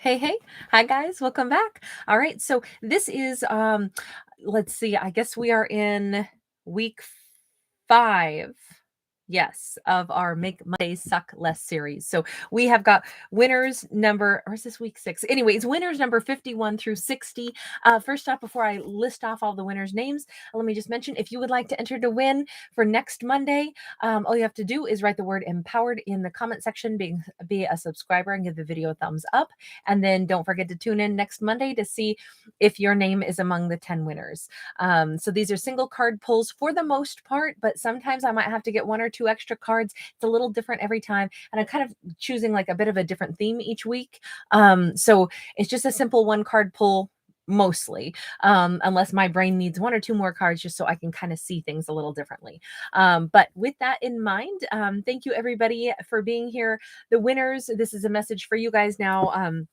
Hey, hey. Hi guys, welcome back. All right, so this is let's see, I guess we are in week 5. Yes, of our Make Mondays Suck Less series. So we have got winners number, or is this week 6? Anyways, winners number 51 through 60. First off, before I list off all the winners' names, let me just mention if you would like to enter to win for next Monday, all you have to do is write the word empowered in the comment section, be a subscriber and give the video a thumbs up. And then don't forget to tune in next Monday to see if your name is among the 10 winners. So these are single card pulls for the most part, but sometimes I might have to get 1 or 2 extra cards. It's a little different every time. And I'm kind of choosing like a bit of a different theme each week. So it's just a simple 1 card pull mostly, unless my brain needs 1 or 2 more cards just so I can kind of see things a little differently. But with that in mind, thank you everybody for being here. The winners, this is a message for you guys now.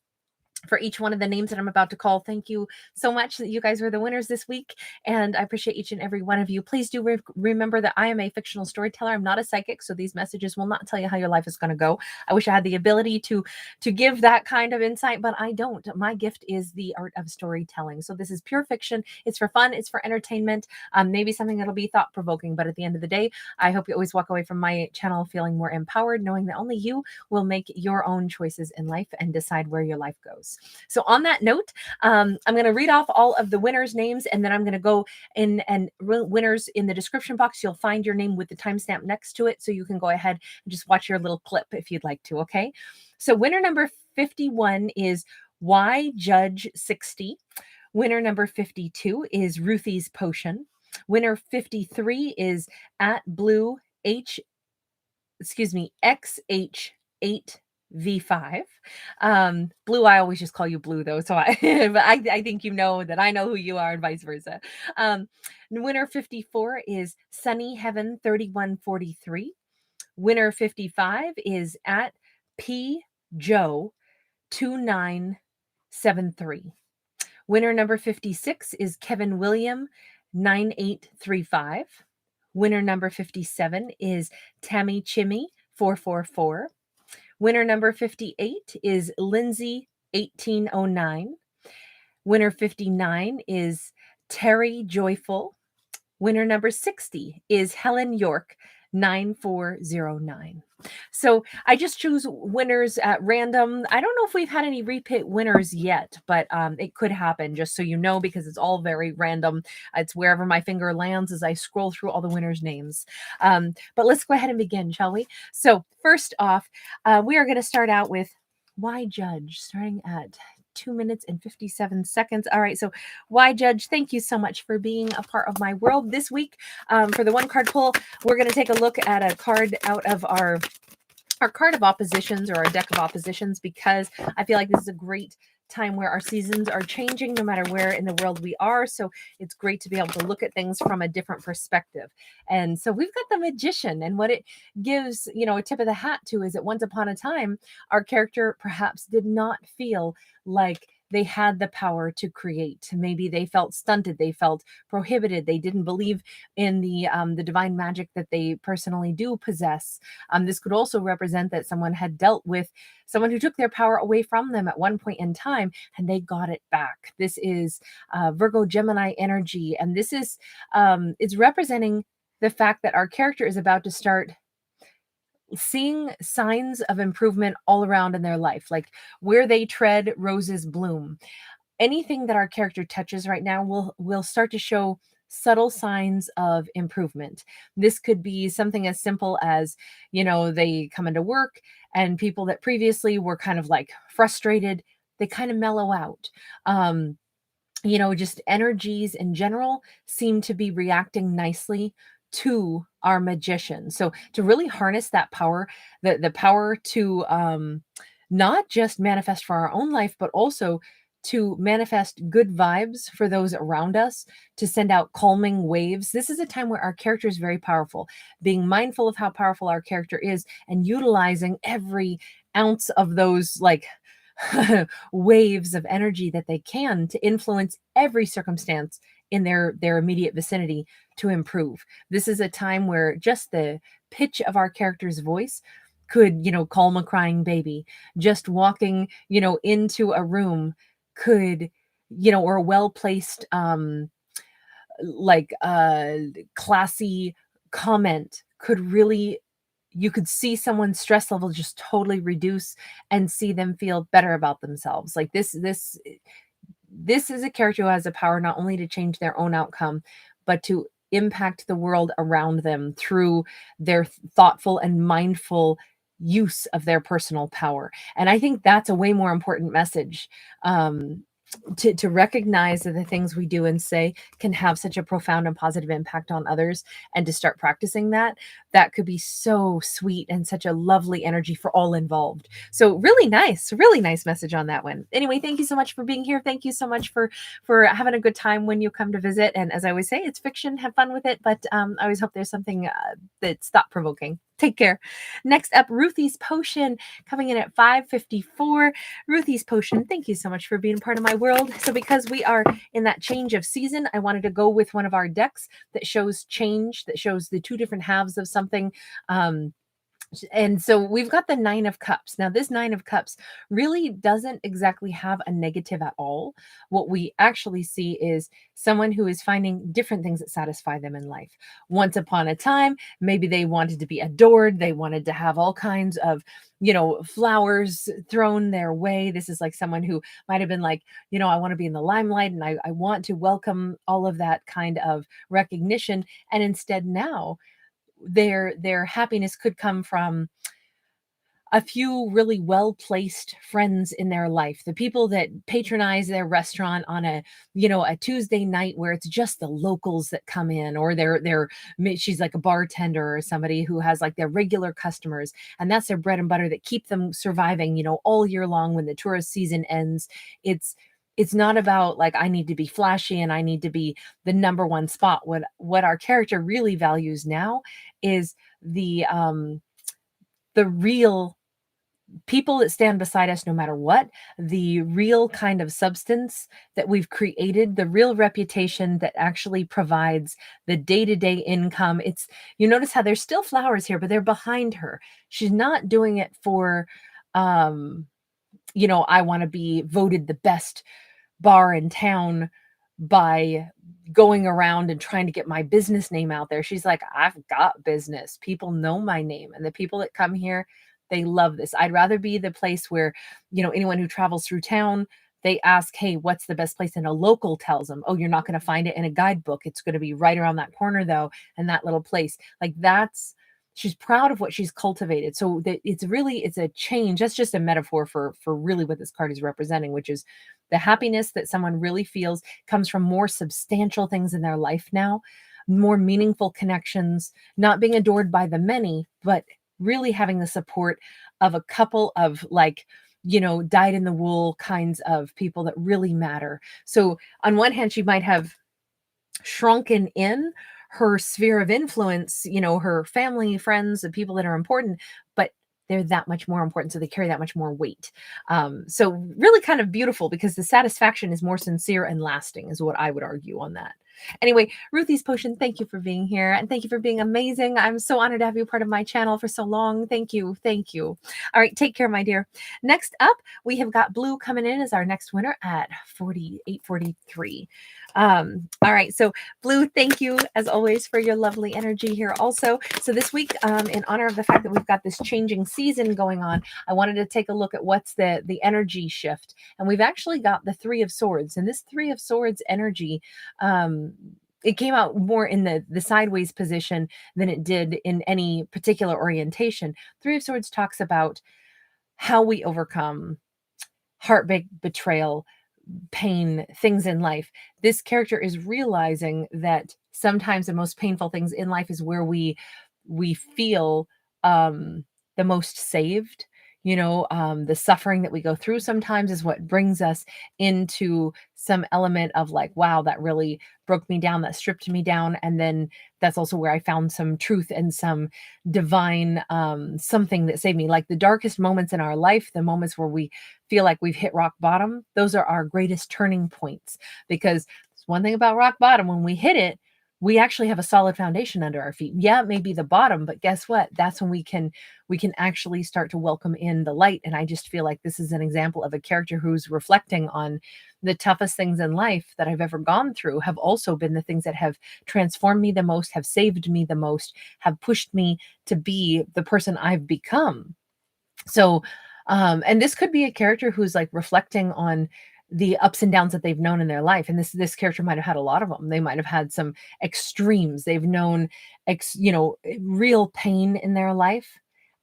For each one of the names that I'm about to call. Thank you so much that you guys were the winners this week. And I appreciate each and every one of you. Please do remember that I am a fictional storyteller. I'm not a psychic, so these messages will not tell you how your life is going to go. I wish I had the ability to give that kind of insight, but I don't. My gift is the art of storytelling. So this is pure fiction. It's for fun. It's for entertainment. Maybe something that'll be thought-provoking, but at the end of the day, I hope you always walk away from my channel feeling more empowered, knowing that only you will make your own choices in life and decide where your life goes. So on that note, I'm going to read off all of the winners' names, and then I'm going to go in and winners in the description box. You'll find your name with the timestamp next to it, so you can go ahead and just watch your little clip if you'd like to, okay? So winner number 51 is Why Judge 60. Winner number 52 is Ruthie's Potion. Winner 53 is at Blue XH8 V5. Blue, I always just call you Blue though, so I think you know that I know who you are and vice versa. Winner 54 is Sunny Heaven 3143. Winner 55 is at P Joe 2973. Winner number 56 is Kevin William 9835. Winner number 57 is Tammy Chimmy 444. Winner number 58 is Lindsay 1809. Winner 59 is Terejoyful. Winner number 60 is Helen York 9409. So I just choose winners at random. I don't know if we've had any repeat winners yet, but it could happen, just so you know, because it's all very random. It's wherever my finger lands as I scroll through all the winners' names. But let's go ahead and begin, shall we? So first off, we are going to start out with Why Judge, starting at 2 minutes and 57 seconds. All right, so Why Judge, thank you so much for being a part of my world this week. For the 1 card pull, we're going to take a look at a card out of our card of oppositions, or our deck of oppositions, because I feel like this is a great time where our seasons are changing no matter where in the world we are. So it's great to be able to look at things from a different perspective. And so we've got the Magician, and what it gives, a tip of the hat to is that once upon a time, our character perhaps did not feel like they had the power to create. Maybe they felt stunted, they felt prohibited, they didn't believe in the divine magic that they personally do possess. This could also represent that someone had dealt with someone who took their power away from them at one point in time, and they got it back. This is Virgo Gemini energy, and this is it's representing the fact that our character is about to start seeing signs of improvement all around in their life. Like where they tread, roses bloom. Anything that our character touches right now will start to show subtle signs of improvement. This could be something as simple as, they come into work, and people that previously were kind of like frustrated, they kind of mellow out. Just energies in general seem to be reacting nicely to our Magician. So to really harness that power, the power to not just manifest for our own life, but also to manifest good vibes for those around us, to send out calming waves. This is a time where our character is very powerful. Being mindful of how powerful our character is and utilizing every ounce of those like waves of energy that they can to influence every circumstance in their immediate vicinity to improve. This is a time where just the pitch of our character's voice could, calm a crying baby. Just walking, into a room could, or a well-placed, like, classy comment could really you could see someone's stress level just totally reduce and see them feel better about themselves. Like, this is a character who has the power not only to change their own outcome, but to impact the world around them through their thoughtful and mindful use of their personal power. And I think that's a way more important message, to recognize that the things we do and say can have such a profound and positive impact on others, and to start practicing that could be so sweet and such a lovely energy for all involved. So really nice message on that one. Anyway, thank you so much for being here. Thank you so much for having a good time when you come to visit. And as I always say, it's fiction, have fun with it, but I always hope there's something that's thought provoking. Take care. Next up, Ruthie's Potion coming in at 554. Ruthie's Potion, thank you so much for being part of my world. So because we are in that change of season, I wanted to go with one of our decks that shows change, that shows the two different halves of something. And so we've got the Nine of Cups. Now, this Nine of Cups really doesn't exactly have a negative at all. What we actually see is someone who is finding different things that satisfy them in life. Once upon a time, maybe they wanted to be adored. They wanted to have all kinds of, flowers thrown their way. This is like someone who might have been like, I want to be in the limelight, and I want to welcome all of that kind of recognition. And instead now, their happiness could come from a few really well-placed friends in their life, the people that patronize their restaurant on a Tuesday night where it's just the locals that come in, or she's like a bartender or somebody who has like their regular customers, and that's their bread and butter that keep them surviving, all year long. When the tourist season ends, it's not about like, I need to be flashy and I need to be the number one spot. What our character really values now is the real people that stand beside us no matter what, the real kind of substance that we've created, the real reputation that actually provides the day-to-day income. You notice how there's still flowers here, but they're behind her. She's not doing it for, I want to be voted the best bar in town by going around and trying to get my business name out there. She's like, I've got business. People know my name. And the people that come here, they love this. I'd rather be the place where, anyone who travels through town, they ask, hey, what's the best place? And a local tells them, oh, you're not going to find it in a guidebook. It's going to be right around that corner, though, and that little place. Like, she's proud of what she's cultivated. So that it's a change. That's just a metaphor for really what this card is representing, which is the happiness that someone really feels comes from more substantial things in their life now, more meaningful connections, not being adored by the many, but really having the support of a couple of like, dyed in the wool kinds of people that really matter. So on one hand, she might have shrunken in her sphere of influence, her family, friends, the people that are important, but they're that much more important. So they carry that much more weight. So really kind of beautiful, because the satisfaction is more sincere and lasting, is what I would argue on that. Anyway, Ruthie's Potion, thank you for being here, and thank you for being amazing. I'm so honored to have you part of my channel for so long. Thank you. Thank you. All right, take care, my dear. Next up, we have got Blue coming in as our next winner at 4843. All right, so Blue, thank you as always for your lovely energy here also. So this week, in honor of the fact that we've got this changing season going on, I wanted to take a look at what's the energy shift. And we've actually got the Three of Swords, and this Three of Swords energy, it came out more in the sideways position than it did in any particular orientation. Three of Swords talks about how we overcome heartbreak, betrayal, pain, things in life. This character is realizing that sometimes the most painful things in life is where we feel the most saved. The suffering that we go through sometimes is what brings us into some element of like, wow, that really broke me down, that stripped me down. And then that's also where I found some truth and some divine something that saved me. Like the darkest moments in our life, the moments where we feel like we've hit rock bottom, those are our greatest turning points. Because one thing about rock bottom, when we hit it, we actually have a solid foundation under our feet. Yeah, it may be the bottom, but guess what? That's when we can actually start to welcome in the light. And I just feel like this is an example of a character who's reflecting on the toughest things in life that I've ever gone through have also been the things that have transformed me the most, have saved me the most, have pushed me to be the person I've become. So, and this could be a character who's like reflecting on the ups and downs that they've known in their life. And this character might have had a lot of them. They might have had some extremes. They've known real pain in their life.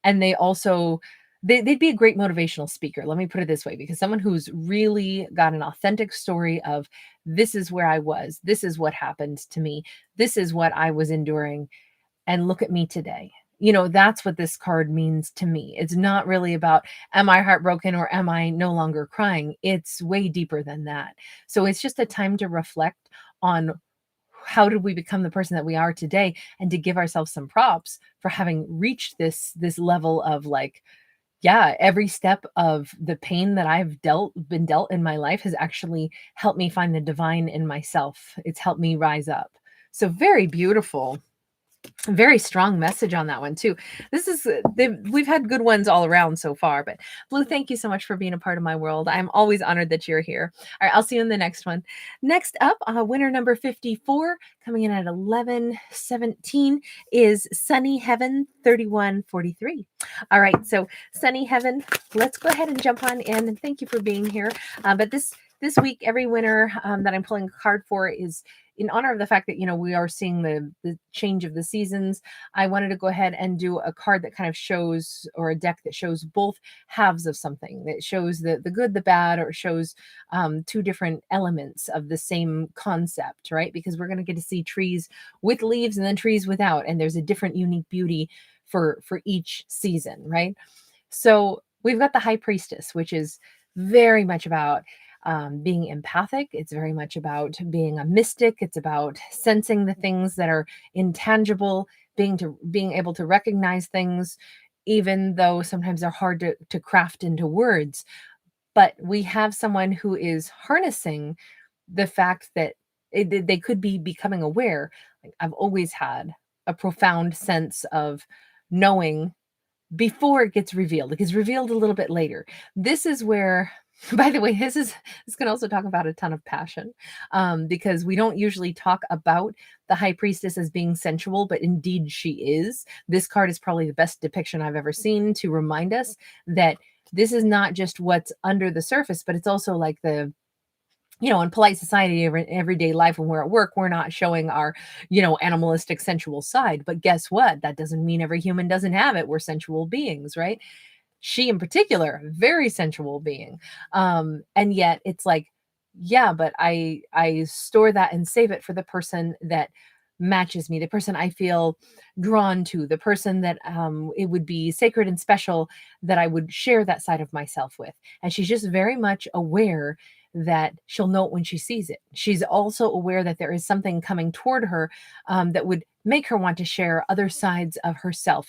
And they also they'd be a great motivational speaker. Let me put it this way, because someone who's really got an authentic story of this is where I was, this is what happened to me, this is what I was enduring, and look at me today. That's what this card means to me. It's not really about, am I heartbroken or am I no longer crying? It's way deeper than that. So it's just a time to reflect on how did we become the person that we are today, and to give ourselves some props for having reached this level of like, yeah, every step of the pain that I've been dealt in my life has actually helped me find the divine in myself. It's helped me rise up. So very beautiful. Very strong message on that one too. This is we've had good ones all around so far, but Blue, thank you so much for being a part of my world. I'm always honored that you're here. All right, I'll see you in the next one. Next up, winner number 54, coming in at 1117, is Sunny Heaven 3143. All right, so Sunny Heaven, let's go ahead and jump on in, and thank you for being here. But this week, every winner that I'm pulling a card for is in honor of the fact that we are seeing the change of the seasons. I wanted to go ahead and do a card that kind of shows, or a deck that shows both halves of something, that shows the good, the bad, or shows two different elements of the same concept, right? Because we're going to get to see trees with leaves and then trees without, and there's a different unique beauty for each season, right? So we've got the High Priestess, which is very much about being empathic. It's very much about being a mystic. It's about sensing the things that are intangible, being able to recognize things, even though sometimes they're hard to craft into words. But we have someone who is harnessing the fact that they could be becoming aware. Like, I've always had a profound sense of knowing before it gets revealed. It gets revealed a little bit later. This is where, by the way, this can also talk about a ton of passion, because we don't usually talk about the High Priestess as being sensual, but indeed she is. This card is probably the best depiction I've ever seen to remind us that this is not just what's under the surface, but it's also like in polite society, everyday life, when we're at work, we're not showing our, animalistic, sensual side. But guess what? That doesn't mean every human doesn't have it. We're sensual beings, right? She in particular, very sensual being. And yet it's like, yeah, but I store that and save it for the person that matches me, the person I feel drawn to, the person that it would be sacred and special that I would share that side of myself with. And she's just very much aware that she'll know it when she sees it. She's also aware that there is something coming toward her that would make her want to share other sides of herself.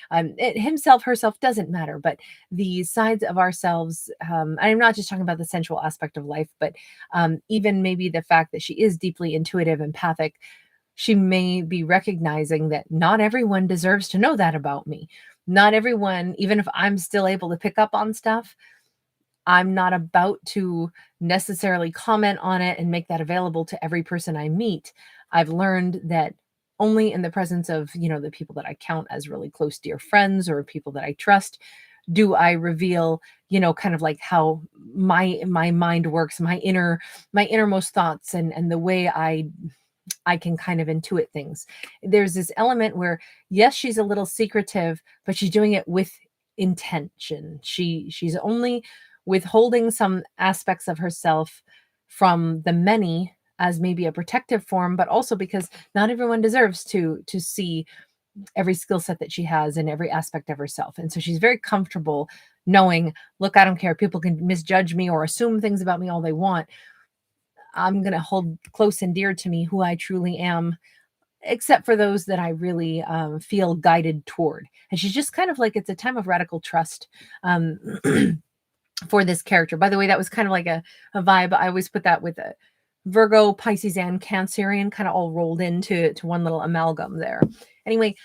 Himself, herself doesn't matter, but the sides of ourselves. I'm not just talking about the sensual aspect of life, but even maybe the fact that she is deeply intuitive, empathic. She may be recognizing that not everyone deserves to know that about me. Not everyone, even if I'm still able to pick up on stuff, I'm not about to necessarily comment on it and make that available to every person I meet. I've learned that only in the presence of, the people that I count as really close, dear friends, or people that I trust, do I reveal, kind of like how my mind works, my innermost thoughts, and the way I can kind of intuit things. There's this element where, yes, she's a little secretive, but she's doing it with intention. She's only withholding some aspects of herself from the many as maybe a protective form, but also because not everyone deserves to see every skill set that she has in every aspect of herself. And so she's very comfortable knowing, look, I don't care. People can misjudge me or assume things about me all they want. I'm going to hold close and dear to me who I truly am, except for those that I really feel guided toward. And she's just kind of like, it's a time of radical trust for this character. By the way, that was kind of like a vibe. I always put that with Virgo, Pisces, and Cancerian kind of all rolled into one little amalgam there. Anyway,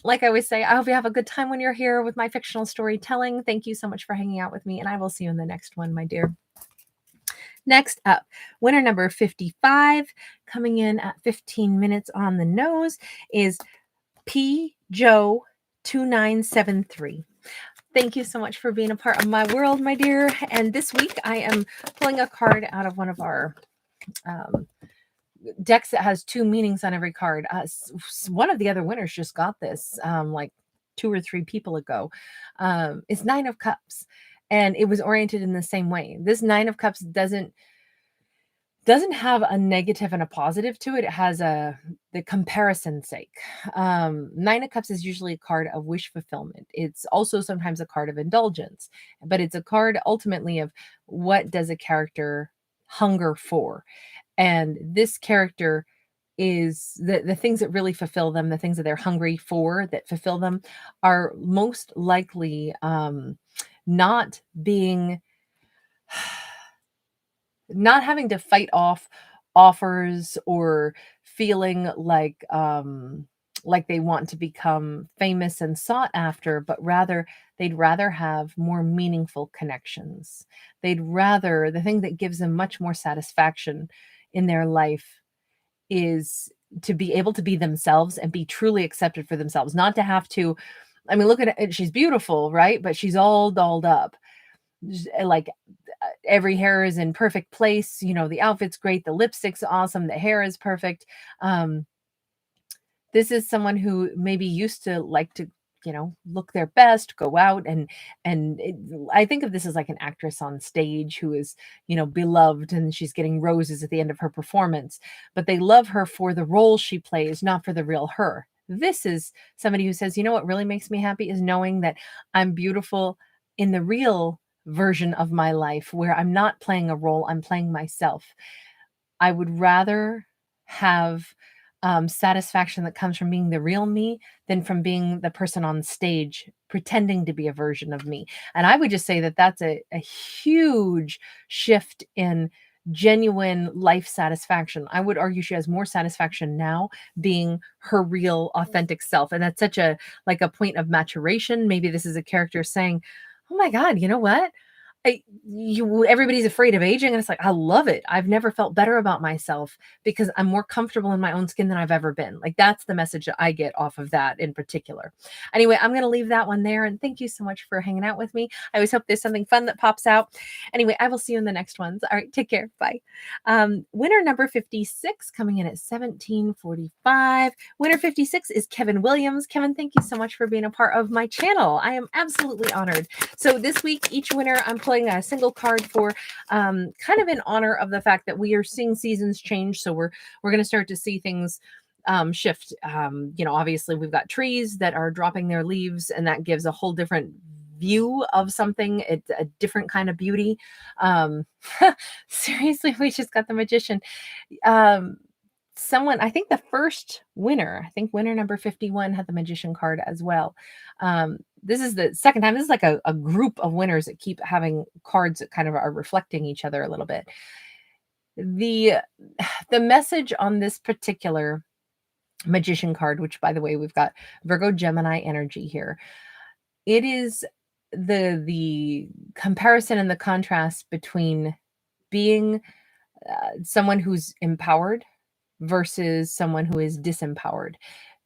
like I always say, I hope you have a good time when you're here with my fictional storytelling. Thank you so much for hanging out with me, and I will see you in the next one, my dear. Next up, winner number 55, coming in at 15 minutes on the nose, is P. Joe 2973. Thank you so much for being a part of my world, my dear. And this week I am pulling a card out of one of our decks that has two meanings on every card. One of the other winners just got this like 2 or 3 people ago. It's Nine of Cups, and it was oriented in the same way. This Nine of Cups doesn't have a negative and a positive to it. It has the comparison's sake. Nine of Cups is usually a card of wish fulfillment. It's also sometimes a card of indulgence, but it's a card ultimately of what does a character hunger for. And this character is the things that really fulfill them, the things that they're hungry for that fulfill them, are most likely not being not having to fight off offers or feeling like they want to become famous and sought after, but rather they'd rather have more meaningful connections. They'd rather, the thing that gives them much more satisfaction in their life is to be able to be themselves and be truly accepted for themselves, not to have to, I mean, look at it, she's beautiful, right? But she's all dolled up. Like every hair is in perfect place, the outfit's great, the lipstick's awesome, the hair is perfect. This is someone who maybe used to like to, look their best, go out I think of this as like an actress on stage who is, beloved, and she's getting roses at the end of her performance, but they love her for the role she plays, not for the real her. This is somebody who says, what really makes me happy is knowing that I'm beautiful in the real version of my life, where I'm not playing a role, I'm playing myself. I would rather have satisfaction that comes from being the real me than from being the person on stage pretending to be a version of me. And I would just say that that's a huge shift in genuine life satisfaction. I would argue she has more satisfaction now being her real authentic self. And that's such a like a point of maturation. Maybe this is a character saying, oh my God, you know what? Everybody's afraid of aging, and it's like, I love it. I've never felt better about myself because I'm more comfortable in my own skin than I've ever been. Like, that's the message that I get off of that in particular. Anyway, I'm going to leave that one there, and thank you so much for hanging out with me. I always hope there's something fun that pops out. Anyway, I will see you in the next ones. All right, take care. Bye. Winner number 56 coming in at 1745. Winner 56 is Kevin Williams. Kevin, thank you so much for being a part of my channel. I am absolutely honored. So this week, each winner, I'm pulling a single card for kind of in honor of the fact that we are seeing seasons change. So we're going to start to see things shift. Obviously we've got trees that are dropping their leaves, and that gives a whole different view of something. It's a different kind of beauty. Seriously, we just got the Magician. Someone, I think the first winner, I think winner number 51 had the Magician card as well. This is the second time. This is like a group of winners that keep having cards that kind of are reflecting each other a little bit. The message on this particular Magician card, which by the way, we've got Virgo Gemini energy here. It is the comparison and the contrast between being someone who's empowered versus someone who is disempowered,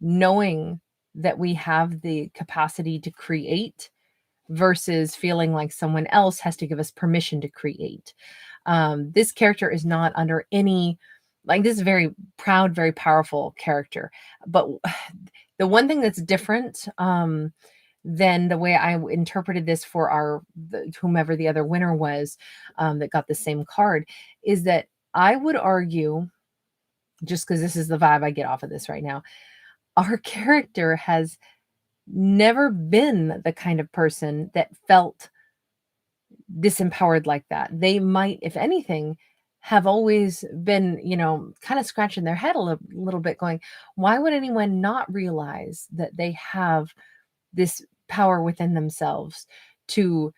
knowing that we have the capacity to create versus feeling like someone else has to give us permission to create. This character is not under any, like, this is a very proud, very powerful character. But the one thing that's different than the way I interpreted this for whomever the other winner was that got the same card is that I would argue, just because this is the vibe I get off of this right now, our character has never been the kind of person that felt disempowered like that. They might, if anything, have always been, kind of scratching their head a little bit going, why would anyone not realize that they have this power within themselves to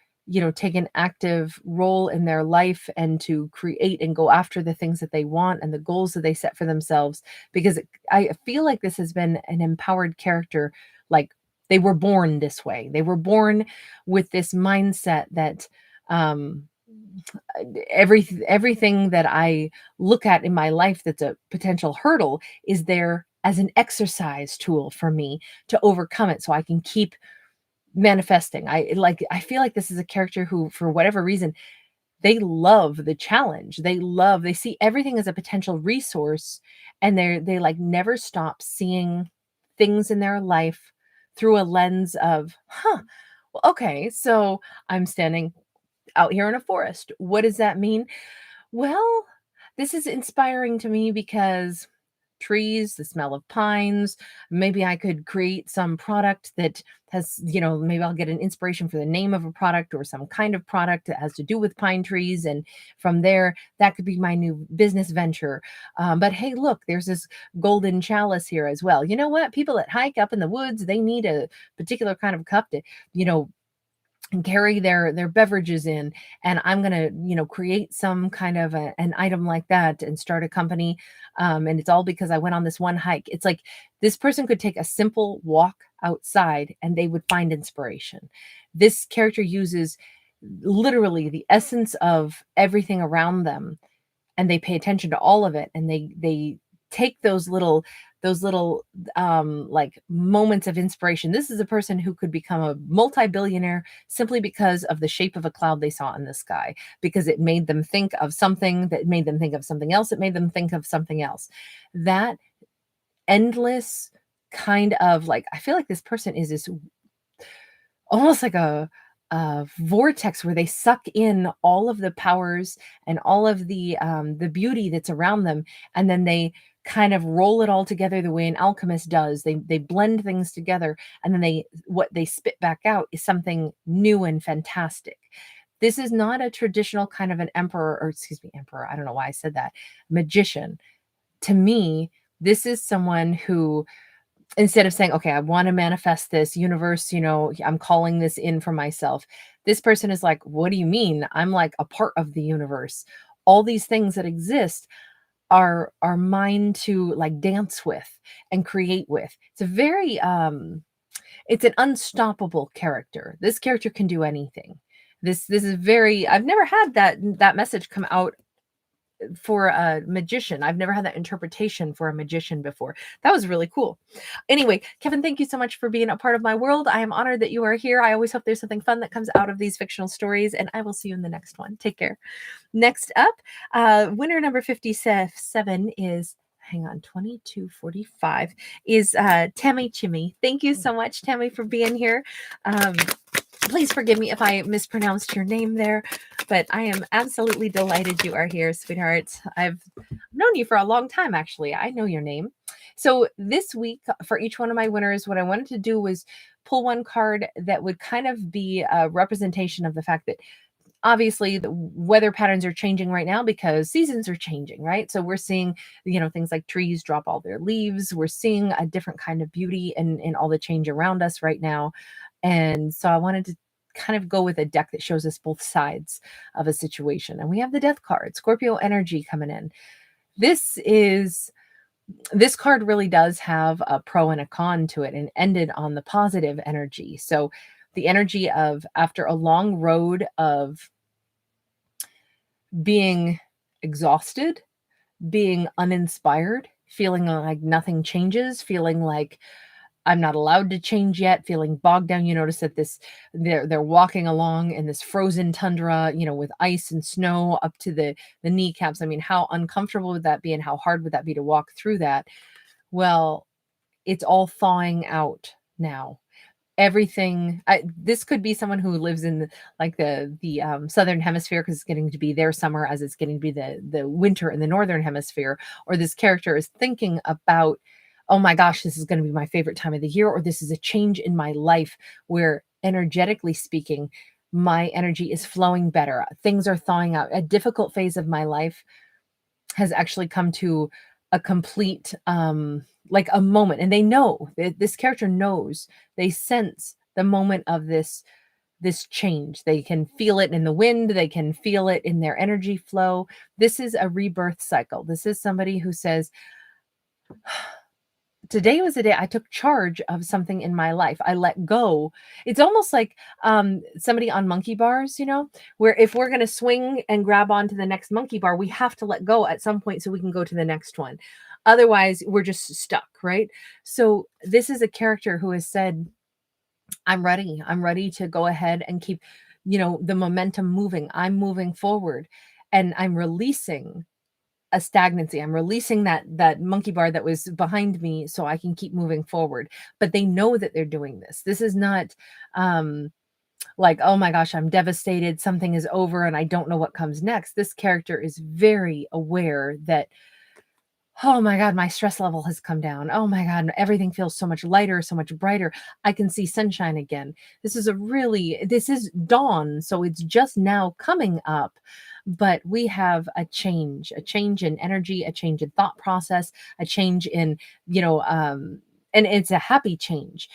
take an active role in their life and to create and go after the things that they want and the goals that they set for themselves. Because I feel like this has been an empowered character. Like, they were born this way. They were born with this mindset that, um, everything that I look at in my life that's a potential hurdle is there as an exercise tool for me to overcome it so I can keep manifesting. I feel like this is a character who, for whatever reason, they love the challenge. They see everything as a potential resource, and they like never stop seeing things in their life through a lens of, huh, well, okay, so I'm standing out here in a forest. What does that mean? Well, this is inspiring to me because trees, the smell of pines, maybe I could create some product that has, maybe I'll get an inspiration for the name of a product or some kind of product that has to do with pine trees. And from there, that could be my new business venture. But hey, look, there's this golden chalice here as well. You know what? People that hike up in the woods, they need a particular kind of cup to, you know, and carry their beverages in, and I'm going to, create some kind of an item like that and start a company. And it's all because I went on this one hike. It's like this person could take a simple walk outside and they would find inspiration. This character uses literally the essence of everything around them, and they pay attention to all of it, and they take those little like moments of inspiration. This is a person who could become a multi-billionaire simply because of the shape of a cloud they saw in the sky, because it made them think of something, that made them think of something else, it made them think of something else. That endless kind of, like, I feel like this person is this almost like a vortex where they suck in all of the powers and all of the beauty that's around them, and then they kind of roll it all together the way an alchemist does. They blend things together, and then what they spit back out is something new and fantastic. This is not a traditional kind of an emperor, or excuse me, emperor. I don't know why I said that. Magician. To me, this is someone who, instead of saying, okay, I want to manifest this universe, I'm calling this in for myself. This person is like, what do you mean? I'm like a part of the universe. All these things that exist are mine to like dance with and create with. It's a very it's an unstoppable character. This character can do anything. This is very, I've never had that message come out for a magician. I've never had that interpretation for a magician before. That was really cool. Anyway, Kevin, thank you so much for being a part of my world. I am honored that you are here. I always hope there's something fun that comes out of these fictional stories, and I will see you in the next one. Take care. Next up, winner number 57 is, hang on, 2245 is Tammy Chimmy. Thank you so much, Tammy, for being here. Please forgive me if I mispronounced your name there, but I am absolutely delighted you are here, sweetheart. I've known you for a long time, actually. I know your name. So this week, for each one of my winners, what I wanted to do was pull one card that would kind of be a representation of the fact that obviously the weather patterns are changing right now because seasons are changing, right? So we're seeing, things like trees drop all their leaves. We're seeing a different kind of beauty in all the change around us right now. And so I wanted to kind of go with a deck that shows us both sides of a situation. And we have the death card, Scorpio energy coming in. This card really does have a pro and a con to it, and ended on the positive energy. So the energy of, after a long road of being exhausted, being uninspired, feeling like nothing changes, feeling like I'm not allowed to change yet, feeling bogged down. You notice that they're walking along in this frozen tundra, with ice and snow up to the kneecaps. I mean, how uncomfortable would that be, and how hard would that be to walk through that? Well, it's all thawing out now. This could be someone who lives in the southern hemisphere, because it's getting to be their summer as it's getting to be the winter in the northern hemisphere. Or this character is thinking about, oh my gosh, this is going to be my favorite time of the year, or this is a change in my life where, energetically speaking, my energy is flowing better, things are thawing out. A difficult phase of my life has actually come to a complete like a moment, and they know, this character knows, they sense the moment of this this change. They can feel it in the wind, they can feel it in their energy flow. This is a rebirth cycle. This is somebody who says, today was the day I took charge of something in my life. I let go. It's almost like somebody on monkey bars, where if we're going to swing and grab onto the next monkey bar, we have to let go at some point so we can go to the next one. Otherwise, we're just stuck, right? So this is a character who has said, I'm ready. I'm ready to go ahead and keep, the momentum moving. I'm moving forward and I'm releasing a stagnancy. I'm releasing that monkey bar that was behind me so I can keep moving forward. But they know that they're doing this. This is not like, oh my gosh, I'm devastated. Something is over and I don't know what comes next. This character is very aware that, oh my God, my stress level has come down. Oh my God, everything feels so much lighter, so much brighter. I can see sunshine again. This is dawn. So it's just now coming up, but we have a change in energy, a change in thought process, a change in, and it's a happy change.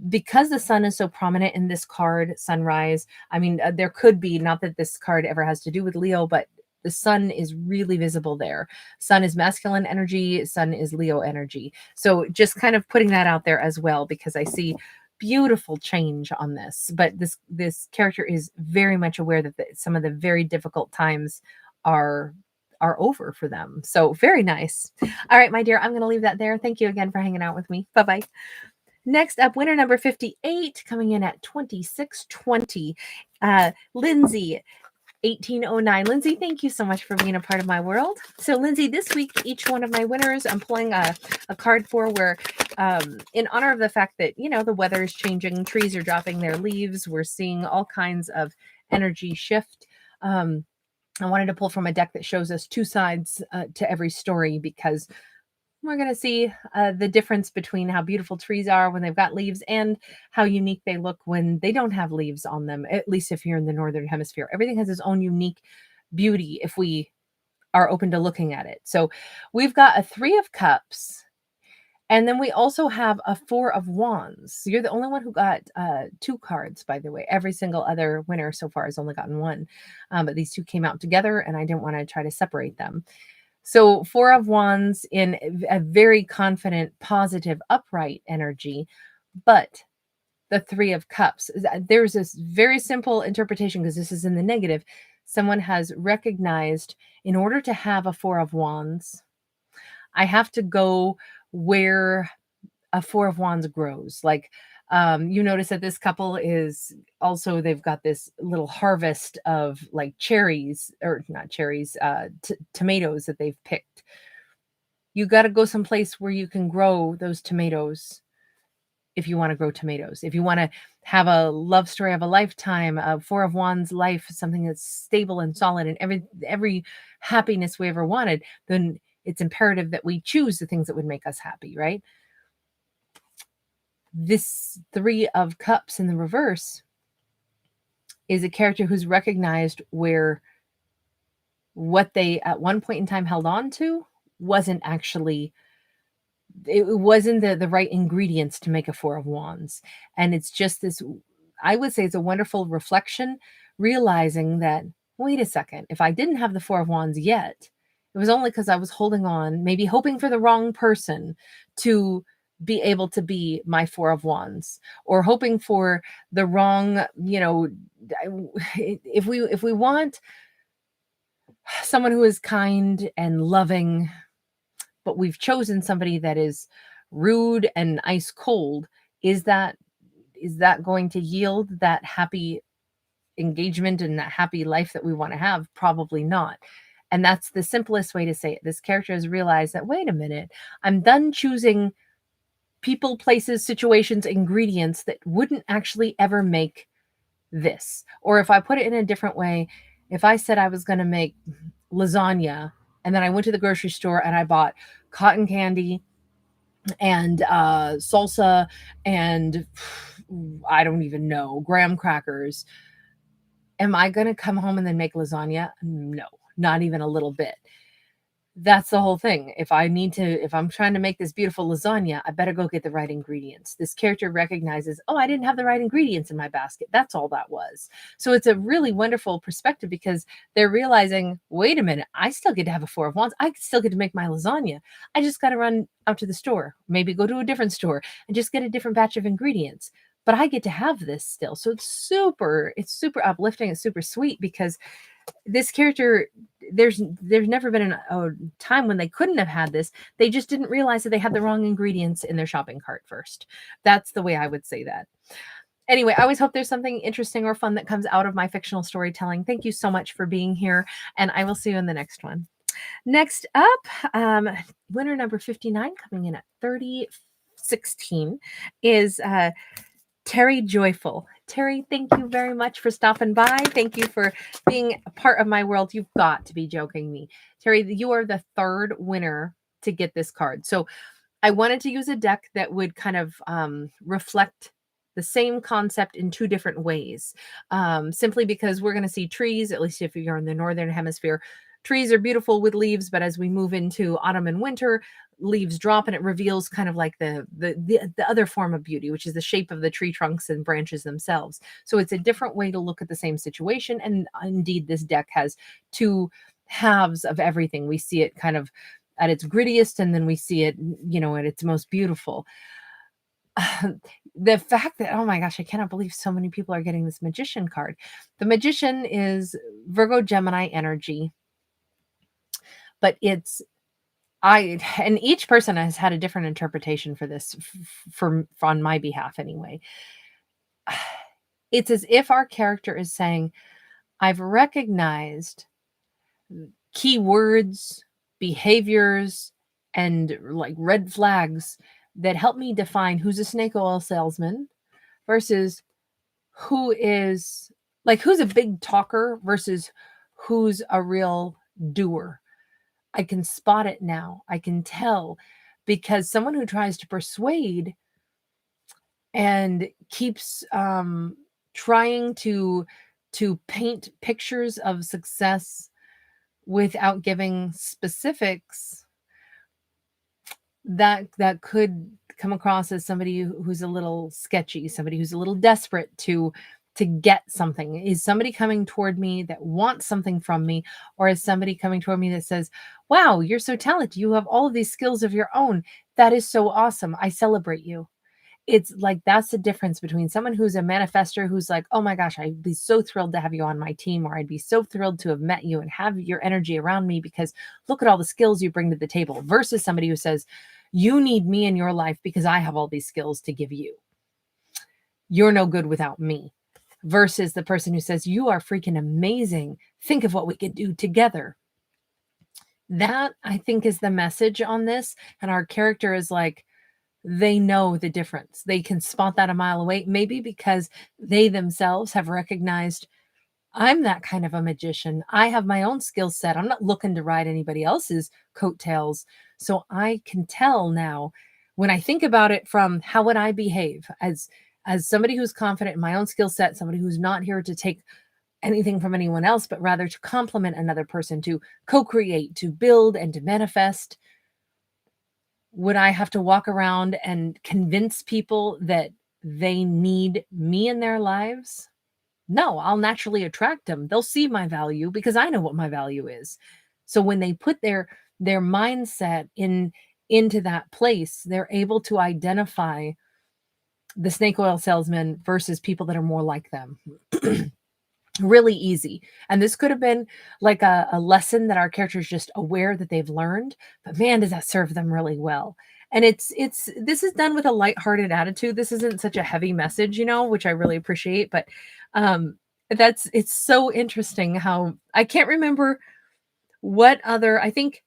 Because the sun is so prominent in this card, sunrise. I mean, there could be, not that this card ever has to do with Leo, but the sun is really visible there. Sun is masculine energy, sun is Leo energy. So just kind of putting that out there as well, because I see beautiful change on this. But this character is very much aware that some of the very difficult times are over for them. So very nice. All right, my dear, I'm going to leave that there. Thank you again for hanging out with me. Bye-bye. Next up, winner number 58, coming in at 2620. Lindsay, 1809. Lindsay, thank you so much for being a part of my world. So Lindsay, this week, each one of my winners, I'm pulling a card for where, in honor of the fact that, the weather is changing, trees are dropping their leaves, we're seeing all kinds of energy shift. I wanted to pull from a deck that shows us two sides to every story, because we're going to see the difference between how beautiful trees are when they've got leaves and how unique they look when they don't have leaves on them, at least if you're in the Northern Hemisphere. Everything has its own unique beauty if we are open to looking at it. So we've got a 3 of Cups, and then we also have a 4 of Wands. You're the only one who got 2 cards, by the way. Every single other winner so far has only gotten 1. But these 2 came out together, and I didn't want to try to separate them. So 4 of Wands in a very confident, positive, upright energy, but the 3 of Cups. There's this very simple interpretation, because this is in the negative. Someone has recognized, in order to have a 4 of Wands, I have to go where a 4 of Wands grows. Like, you notice that this couple is also, they've got this little harvest of like cherries, or not cherries, tomatoes that they've picked. You got to go someplace where you can grow those tomatoes. If you want to grow tomatoes, if you want to have a love story of a lifetime, a 4 of Wands life, something that's stable and solid and every happiness we ever wanted, then it's imperative that we choose the things that would make us happy, right? This 3 of Cups in the reverse is a character who's recognized where what they at one point in time held on to wasn't actually, it wasn't the right ingredients to make a 4 of Wands. And it's just this, I would say it's a wonderful reflection, realizing that, wait a second, if I didn't have the 4 of Wands yet, it was only because I was holding on, maybe hoping for the wrong person to be able to be my 4 of Wands, or hoping for the wrong, if we want someone who is kind and loving, but we've chosen somebody that is rude and ice cold, is that going to yield that happy engagement and that happy life that we want to have? Probably not. And that's the simplest way to say it. This character has realized that, wait a minute, I'm done choosing people, places, situations, ingredients that wouldn't actually ever make this. Or if I put it in a different way, if I said I was going to make lasagna, and then I went to the grocery store and I bought cotton candy and salsa and I don't even know, graham crackers, am I going to come home and then make lasagna? No, not even a little bit. That's the whole thing. If I'm trying to make this beautiful lasagna, I better go get the right ingredients. This character recognizes, oh, I didn't have the right ingredients in my basket. That's all that was. So it's a really wonderful perspective because they're realizing, wait a minute, I still get to have a four of wands. I still get to make my lasagna. I just got to run out to the store, maybe go to a different store and just get a different batch of ingredients. But I get to have this still. So it's super uplifting. It's super sweet because this character, there's never been a time when they couldn't have had this. They just didn't realize that they had the wrong ingredients in their shopping cart first. That's the way I would say that. Anyway, I always hope there's something interesting or fun that comes out of my fictional storytelling. Thank you so much for being here, and I will see you in the next one. Next up, winner number 59 coming in at 3016 is Terejoyful. Terry, thank you very much for stopping by. Thank you for being a part of my world. You've got to be joking me. Terry, you are the third winner to get this card. So I wanted to use a deck that would kind of reflect the same concept in two different ways, simply because we're going to see trees, at least if you're in the northern hemisphere. Trees are beautiful with leaves, but as we move into autumn and winter, leaves drop and it reveals kind of like the other form of beauty, which is the shape of the tree trunks and branches themselves. So it's a different way to look at the same situation. And indeed, this deck has two halves of everything. We see it kind of at its grittiest, and then we see it, at its most beautiful. The fact that, oh my gosh, I cannot believe so many people are getting this Magician card. The Magician is Virgo Gemini energy, but and each person has had a different interpretation for this, for on my behalf anyway. It's as if our character is saying, I've recognized keywords, behaviors, and like red flags that help me define who's a snake oil salesman versus who's a big talker versus who's a real doer. I can spot it now. I can tell, because someone who tries to persuade and keeps trying to paint pictures of success without giving specifics, that could come across as somebody who's a little sketchy, somebody who's a little desperate to get something. Is somebody coming toward me that wants something from me, or is somebody coming toward me that says, wow, you're so talented, you have all of these skills of your own, that is so awesome, I celebrate you. It's like, that's the difference between someone who's a manifester, who's like, oh my gosh, I'd be so thrilled to have you on my team, or I'd be so thrilled to have met you and have your energy around me because look at all the skills you bring to the table, versus somebody who says, you need me in your life because I have all these skills to give you. You're no good without me. Versus the person who says, you are freaking amazing. Think of what we could do together. That, I think, is the message on this. And our character is like, they know the difference. They can spot that a mile away, maybe because they themselves have recognized, I'm that kind of a magician. I have my own skill set. I'm not looking to ride anybody else's coattails. So I can tell now, when I think about it from how would I behave as somebody who's confident in my own skill set, somebody who's not here to take anything from anyone else, but rather to complement another person, to co-create, to build, and to manifest. Would I have to walk around and convince people that they need me in their lives? No, I'll naturally attract them. They'll see my value because I know what my value is. So when they put their mindset into that place, they're able to identify the snake oil salesman versus people that are more like them. Really easy. And this could have been like a lesson that our characters just aware that they've learned, but man, does that serve them really well. And this is done with a lighthearted attitude. This isn't such a heavy message, which I really appreciate, but it's so interesting how I can't remember what other, I think,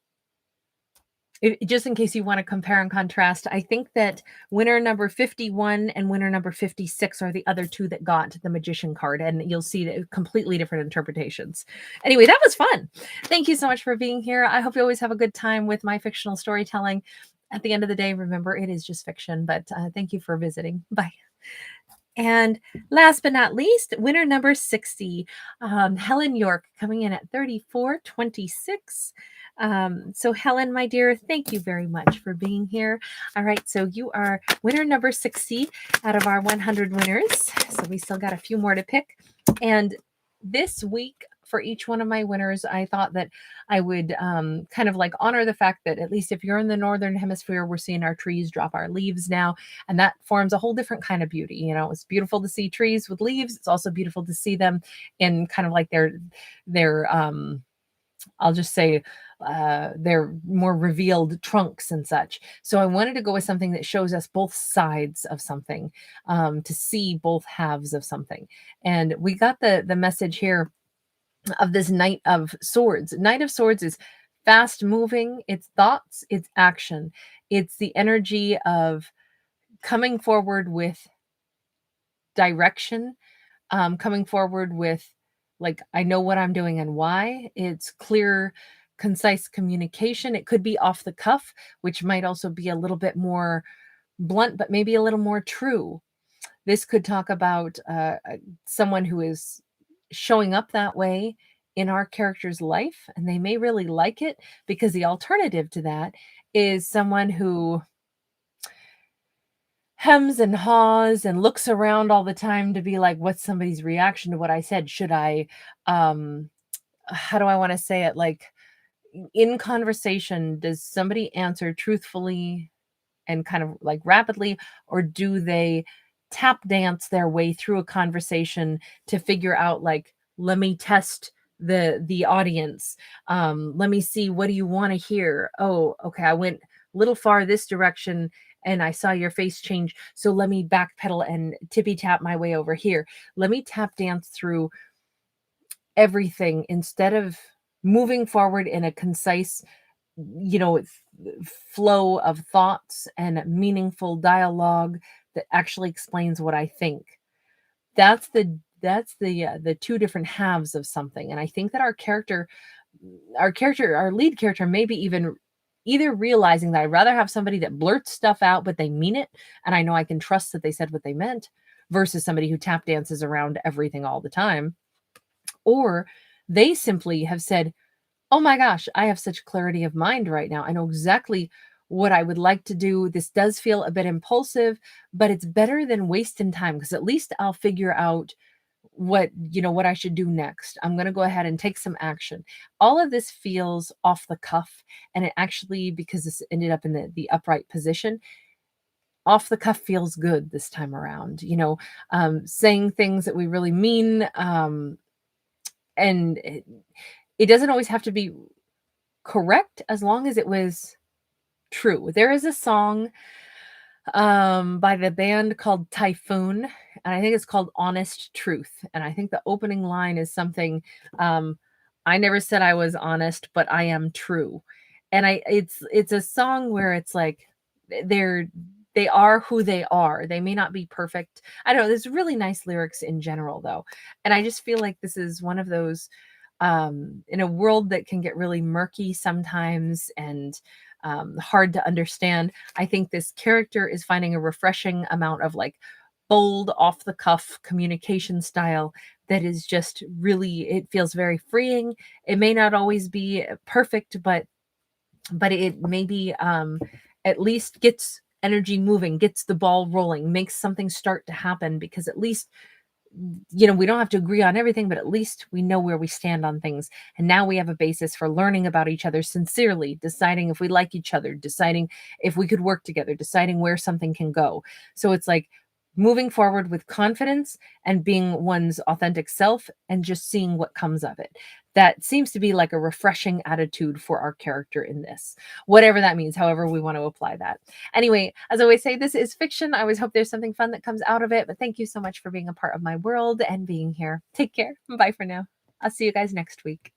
just in case you want to compare and contrast, I think that winner number 51 and winner number 56 are the other two that got the Magician card, and you'll see the completely different interpretations. Anyway, that was fun. Thank you so much for being here. I hope you always have a good time with my fictional storytelling. At the end of the day, remember, it is just fiction, but thank you for visiting. Bye. And last but not least, winner number 60, Helen York, coming in at 3426. So Helen, my dear, thank you very much for being here. All right, so you are winner number 60 out of our 100 winners. So we still got a few more to pick. And this week, for each one of my winners, I thought that I would kind of like honor the fact that at least if you're in the northern hemisphere, we're seeing our trees drop our leaves now, and that forms a whole different kind of beauty. You know, it's beautiful to see trees with leaves. It's also beautiful to see them in kind of like their I'll just say their more revealed trunks and such. So I wanted to go with something that shows us both sides of something, to see both halves of something. And we got the message here of this Knight of Swords. Knight of Swords is fast moving, it's thoughts, it's action. It's the energy of coming forward with direction, coming forward with, like, I know what I'm doing and why. It's clear, concise communication. It could be off the cuff, which might also be a little bit more blunt, but maybe a little more true. This could talk about someone who is showing up that way in our character's life, and they may really like it, because the alternative to that is someone who hems and haws and looks around all the time to be like, what's somebody's reaction to what I said? Should I, um, how do I want to say it? Like, in conversation, does somebody answer truthfully and kind of like rapidly, or do they tap dance their way through a conversation to figure out, like, let me test the audience, let me see, what do you want to hear? Oh, okay, I went a little far this direction and I saw your face change, so let me backpedal and tippy tap my way over here. Let me tap dance through everything instead of moving forward in a concise, flow of thoughts and meaningful dialogue that actually explains what I think. That's the two different halves of something. And I think that our lead character, maybe even either realizing that I'd rather have somebody that blurts stuff out but they mean it, and I know I can trust that they said what they meant, versus somebody who tap dances around everything all the time. Or they simply have said, oh my gosh, I have such clarity of mind right now. I know exactly what I would like to do. This does feel a bit impulsive, but it's better than wasting time, because at least I'll figure out what I should do next. I'm going to go ahead and take some action. All of this feels off the cuff, and it actually, because this ended up in the upright position, off the cuff feels good this time around. Saying things that we really mean, and it doesn't always have to be correct, as long as it was true. There is a song by the band called Typhoon, and I think it's called Honest Truth. And I think the opening line is something, I never said I was honest, but I am true. And it's a song where it's like they're they are who they are. They may not be perfect. I don't know. There's really nice lyrics in general, though. And I just feel like this is one of those, in a world that can get really murky sometimes and hard to understand. I think this character is finding a refreshing amount of, like, bold, off the cuff communication style that is just really, it feels very freeing. It may not always be perfect, but it maybe at least gets energy moving, gets the ball rolling, makes something start to happen, because at least, we don't have to agree on everything, but at least we know where we stand on things. And now we have a basis for learning about each other sincerely, deciding if we like each other, deciding if we could work together, deciding where something can go. So it's like moving forward with confidence and being one's authentic self, and just seeing what comes of it. That seems to be like a refreshing attitude for our character in this, whatever that means, however we want to apply that. Anyway, as I always say, this is fiction. I always hope there's something fun that comes out of it. But thank you so much for being a part of my world and being here. Take care. Bye for now. I'll see you guys next week.